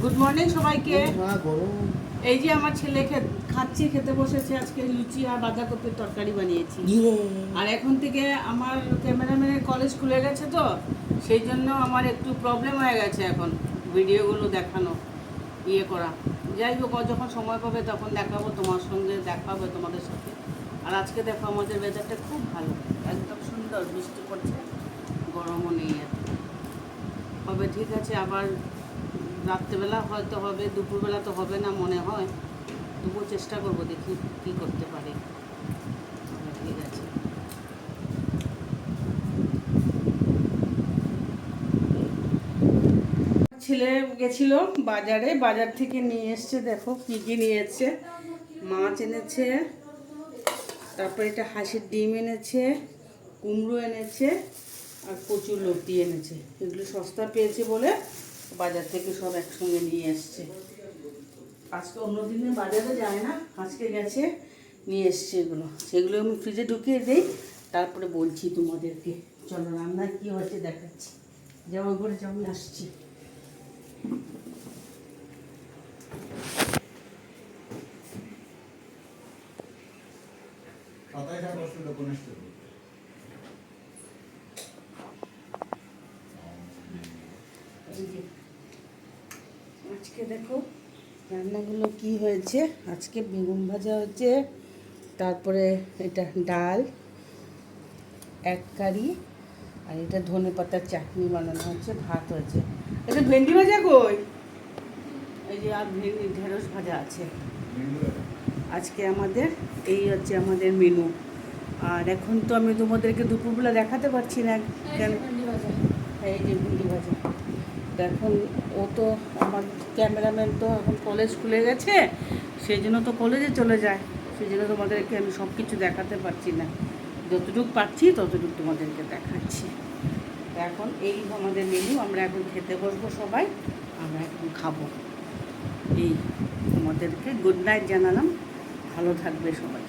Good morning সবাইকে। এই যে আমার ছেলে খাচ্ছে, খেতে বসেছে। আজকে লুচি আর বাঁধাকপির তরকারি বানিয়েছি। আর এখন থেকে আমার ক্যামেরাম্যানের কলেজ খুলে গেছে, তো সেই জন্য আমার একটু প্রবলেম হয়ে গেছে এখন ভিডিওগুলো দেখানো, ইয়ে করা। যাই হোক, যখন সময় পাবে তখন দেখাবো, তোমার সঙ্গে দেখাবো, তোমাদের সাথে। আর আজকে দেখো আমাদের ওয়েদারটা খুব ভালো, একদম সুন্দর, বৃষ্টি পড়ছে, গরমও নেই এত। হবে ঠিক আছে, আবার রাত্রেবেলা হয়তো হবে, দুপুরবেলা তো হবে না মনে হয়। তবুও চেষ্টা করবো, দেখি কী করতে পারি। ঠিক আছে। ছেলে গেছিল বাজারে, বাজার থেকে নিয়ে এসছে। দেখো কী কী নিয়ে এসছে। মাছ এনেছে, তারপরে এটা হাঁসের ডিম এনেছে, কুমড়ো এনেছে, আর কচুর লতি এনেছে। এগুলো সস্তা পেয়েছে বলে বাজার থেকে সব একসঙ্গে নিয়ে এসছে। আজকে অন্যদিনে বাজারে যায় না, আজকে গেছে, নিয়ে এসছে এগুলো। সেগুলো আমি ফ্রিজে ঢুকিয়ে দিই, তারপরে বলছি তোমাদেরকে। চলো রান্না কী হয়েছে দেখাচ্ছি। যেমন করে আমি আসছি। আজকে দেখো রান্নাগুলো কি হয়েছে। আজকে বেগুন ভাজা হচ্ছে, তারপরে এটা ডাল, এক কারি, আর এটা ধনে পাতার চাটনি বানানো হচ্ছে, ভাত হয়েছে। এটা ভেন্ডি ভাজা কই, এই যে আর ভেন্ডি ঢেঁড়স ভাজা আছে। আজকে আমাদের এই হচ্ছে আমাদের মেনু। আর এখন তো আমি তোমাদেরকে দুপুরবেলা দেখাতে পারছি না, কেন? এই যে ভেন্ডি ভাজা। এখন ও তো আমার ক্যামেরাম্যান তো এখন কলেজ খুলে গেছে, সেই জন্য তো কলেজে চলে যায়। সেই জন্য তোমাদেরকে আমি সব কিছু দেখাতে পারছি না, যতটুকু পারছি ততটুকু তোমাদেরকে দেখাচ্ছি। এখন এই আমাদের মেনু। আমরা এখন খেতে বসবো সবাই, আমরা এখন খাবো। এই তোমাদেরকে গুড নাইট জানালাম, ভালো থাকবে সবাই।